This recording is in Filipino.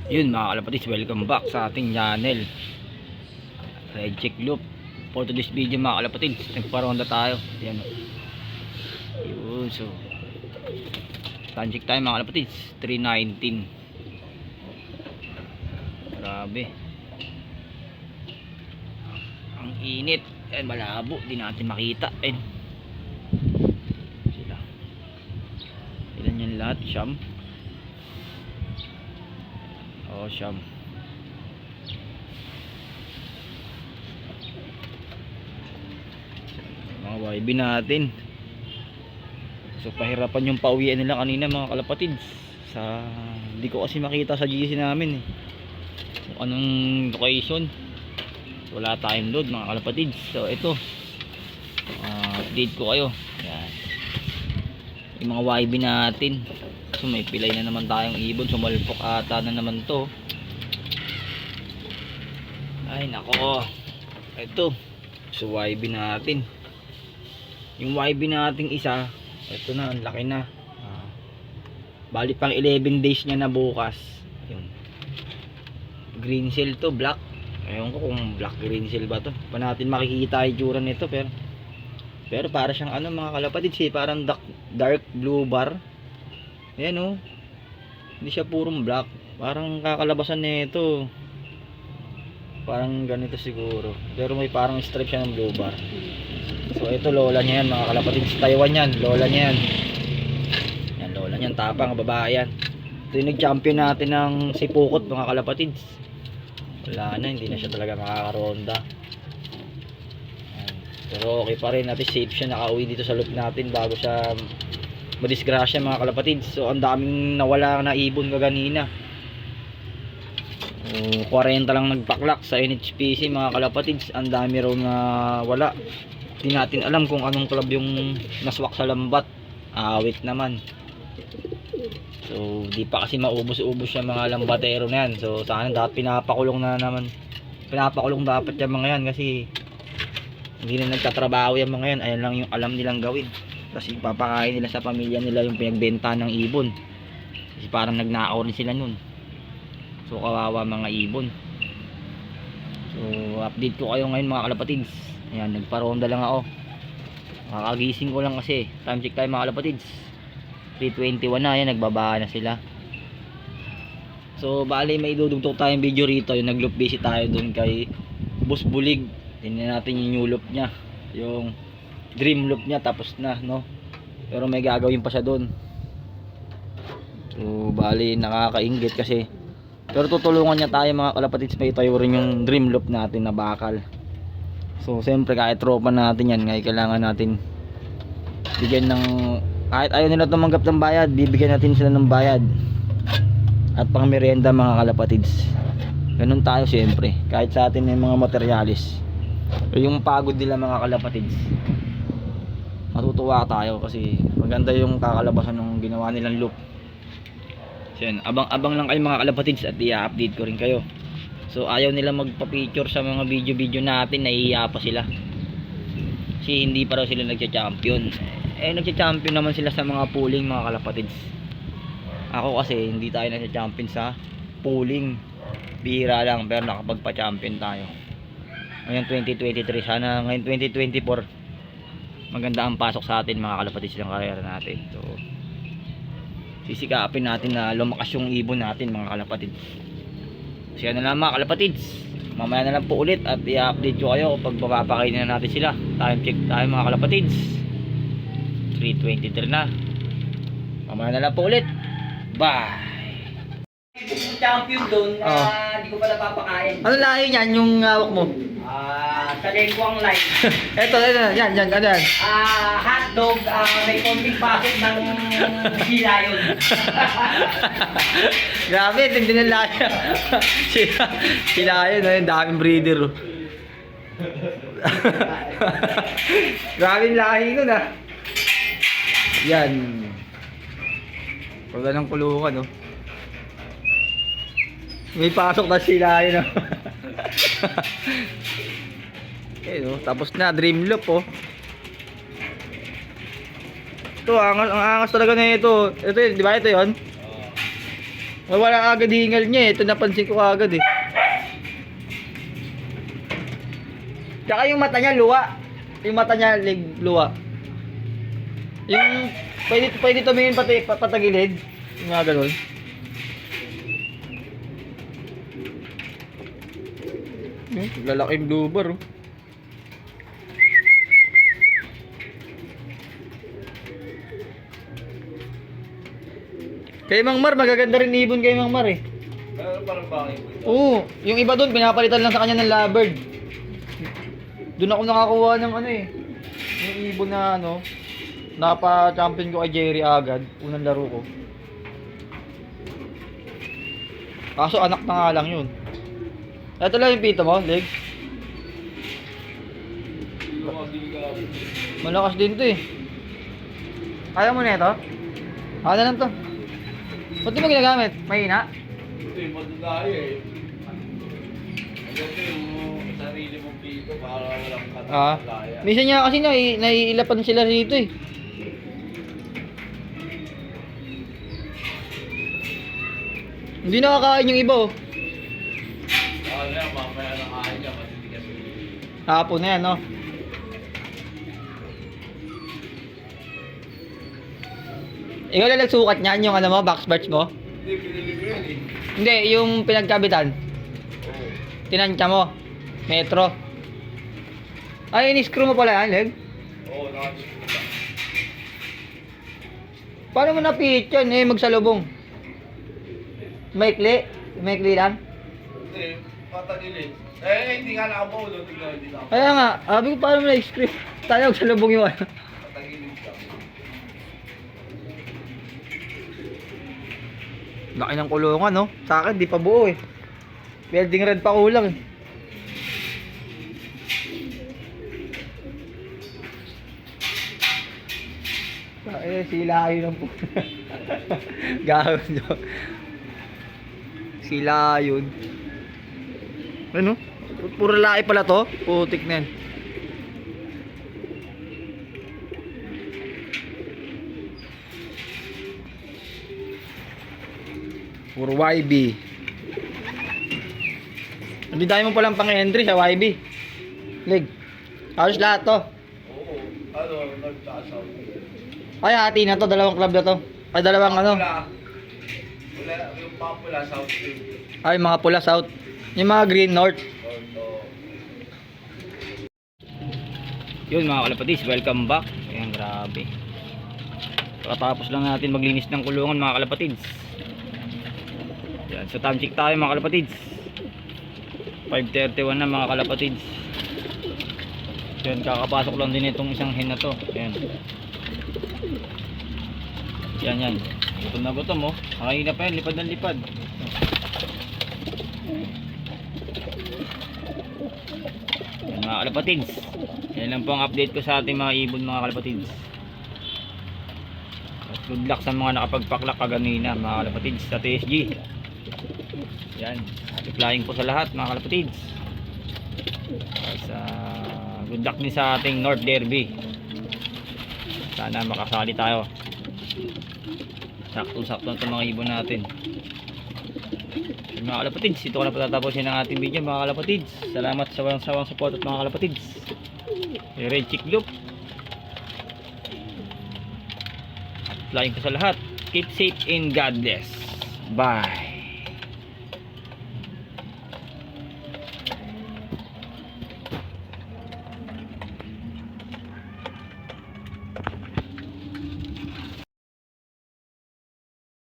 Yun mga kalapatids, welcome back sa ating channel Red Check Loop. For today's video mga kalapatids, nagparonda tayo. Yan o. Yun, so time check tayo mga kalapatids, 3:19. Grabe, ang init. Ayan, malabo, di natin makita. Ayan sila, ilan yan lahat? Siyam. Siyam. Mga YB natin. So pahirapan yung pauwian nila kanina mga kalapatids. Hindi ko kasi makita sa GC namin kung anong location. So, wala tayong load mga kalapatids. So ito, update ko kayo. Yan, yung mga YB natin. So may pilay na naman tayong ibon. Sumalpok ata na naman to. Ay nako, ito. So YB natin, yung YB nating isa, ito na, ang laki na. Bali pang 11 days niya na bukas. Yun, green seal to, black. Ewan ko kung black green seal ba to. Pa natin makikita yung itsura nito, pero para siyang ano mga kalapatids parang dark blue bar. Ayan o, hindi siya purong black. Parang kakalabasan nito, parang ganito siguro, pero may parang stripe siya ng blue bar. So ito, lola niya yan mga kalapatids. Taiwan yan, lola niya yan. Yan, lola niyan, tapang babae yan. Ito yung nag-champion natin ng sipukot mga kalapatids. Wala na, hindi na siya talaga makakaronda. Yan. Pero okay pa rin, natin safe siya, nakauwi dito sa loop natin bago siya madisgrasya mga kalapatids. So ang daming nawala na ibon kaganina. 40 lang nagpaklak sa NHPC mga kalapatids. Ang dami raw na wala. Hindi natin alam kung anong club yung naswak sa lambat. Awit naman. So di pa kasi maubos-ubos yung mga lambatero na yan. So sana dapat pinapakulong na naman. Pinapakulong dapat yung mga yan kasi hindi na nagtatrabaho yung mga yan. Ayan lang yung alam nilang gawin. Kasi papakain nila sa pamilya nila yung pinagbenta ng ibon. Kasi parang nagnakaw rin sila nun. So kawawa mga ibon. So update ko kayo ngayon mga kalapatids. Ayan, nagparonda lang ako. Kakagising ko lang kasi. Time check tayo mga kalapatids, 3:21 na. Ayan, nagbababa na sila. So bali may idudugtog tayong video rito. Yung nag-loop busy tayo dun kay Boss Bulig. Tingnan natin yung new loop nya, yung dream loop nya, tapos na no, pero may gagawin pa siya dun. So bali nakakainggit kasi, pero tutulungan niya tayo mga kalapatids. May tayo rin yung dream loop natin na bakal. So siyempre kahit tropa natin yan, ngayon kailangan natin bigyan ng, kahit ayaw nila tumanggap ng bayad, bibigyan natin sila ng bayad at pang merienda mga kalapatids. Ganun tayo siyempre, kahit sa atin yung mga materialis, yung pagod nila mga kalapatids, matutuwa tayo kasi maganda yung kakalabasan ng ginawa nilang loop. So yan, abang-abang lang kayo mga kalapatids at i-update ko rin kayo. So ayaw nila magpa-picture sa mga video natin, nahihiya pa sila kasi hindi pa raw sila nagcha-champion. Nagcha-champion naman sila sa mga pooling mga kalapatids. Ako kasi hindi tayo nagcha-champion sa pooling, bihira lang, pero nakapagpa-champion tayo ngayon 2023. Sana ngayon 2024 maganda ang pasok sa atin mga kalapatids ng karera natin. So sisikapin natin na lumakas yung ibon natin mga kalapatids. So yan na lang mga kalapatids, mamaya na lang po ulit at i-update ko kayo pag papakainin na natin sila. Time check tayo mga kalapatids, 3:23 na. Mamaya na lang po ulit. Bye. Champion doon na hindi ko pa napapakain. Ano lahi niyan yung hawak mo? Sa lengkwang line. Ito, yan, ano yan? Hotdog, may konting pasok ng silayon. Grabe, tindi ng lahi. Silayon, yung daming breeder. Grabe yung lahi nun Yan. Wala ng kulungan may pasok na silayon tapos na, dream loop Ito, ang angas talaga na ito. Ito, di ba ito 'yon? Wala agad hingal niya eh. Ito napansin ko agad eh. Tsaka yung mata niya luwa. Yung mata niya luwa. Yung pwede tumingin patagilid. Yung mga ganun. Lalaking blue bar oh. Kay Mang Mar, magaganda rin ibon kay Mang Mar eh. Parang bangin po ito. Oo, yung iba doon pinapalitan lang sa kanya ng lovebird. Doon ako nakakuha ng ano eh. Yung ibon na ano, napa-champion ko kay Jerry agad, unang laro ko. Kaso anak na nga lang yun. Ito lang yung pito mo, leg. Malakas din to eh. Kaya mo na ito? Ako na lang to. Ba't di mo ginagamit? Mahina? Ito yung madudaya eh. Ito yung sarili mong pito para walang katalaya. Minsan niya kasi naiilapan sila rito eh. Hindi nakakain yung iba oh. Ano yan, mamaya na kain ka, matitigas. Hapon na yan no. Ikaw lang nagsukat niyan yung ano mo, box birch mo? Hindi, pinili ko yun eh. Hindi, yung pinagkabitan. Oo. Tinansya mo. Metro. Ay, in-screw mo pala yan, leg? Oo, nakakita. Paano mo napihit yan eh, magsalubong? Maikli? Maikli lang? Hindi, patagilid. Eh, hindi nga nakabulo. Tignan, hindi nakabulo. Kaya nga, sabi ko paano mo na-screw? Tayo magsalubong yung ano. Patagilid ka. Laki ng kulungan, no? Sa akin, di pa buo eh. Welding red pa kulang eh. Sila yun ang puto. Gawin nyo. Sila yun. Ano? Puro lalaki pala to. Putik na yan. Puro YB. Hindi tayo mo palang pang-entry sa YB. Leg. Halos lahat to. Oo. Ano, nagtasaw. Ay, hati na to. Dalawang club na to. Ay, dalawang ano. Wala, yung papula, South Stream. Ay, mga pula south. Yung mga green north. Yun mga kalapatis, welcome back. Ayan, grabe. Pagkatapos lang natin maglinis ng kulungan mga kalapatids. Yan, so time check tayo mga kalapatids. 5:31 na mga kalapatids. Yan, kakapasok lang din itong isang hen na to. Yan. Yan. Gutom na gutom oh. Nakahina pa yan, lipad ng lipad. Yan mga kalapatids. Yan lang po ang update ko sa ating mga ibon mga kalapatids. At good luck sa mga nakapagpaklak kaganina mga kalapatids sa TSG. Yan, happy flying po sa lahat mga kalapatids. Good luck din sa ating North Derby. Sana makasali tayo. Sakto-sakto itong mga ibon natin. Mga kalapatids, ito ko na patatapusin ang ating video mga kalapatids. Salamat sa walang sawang support at mga kalapatids. Red Chick Loop. Flying po sa lahat. Keep safe and God bless. Bye.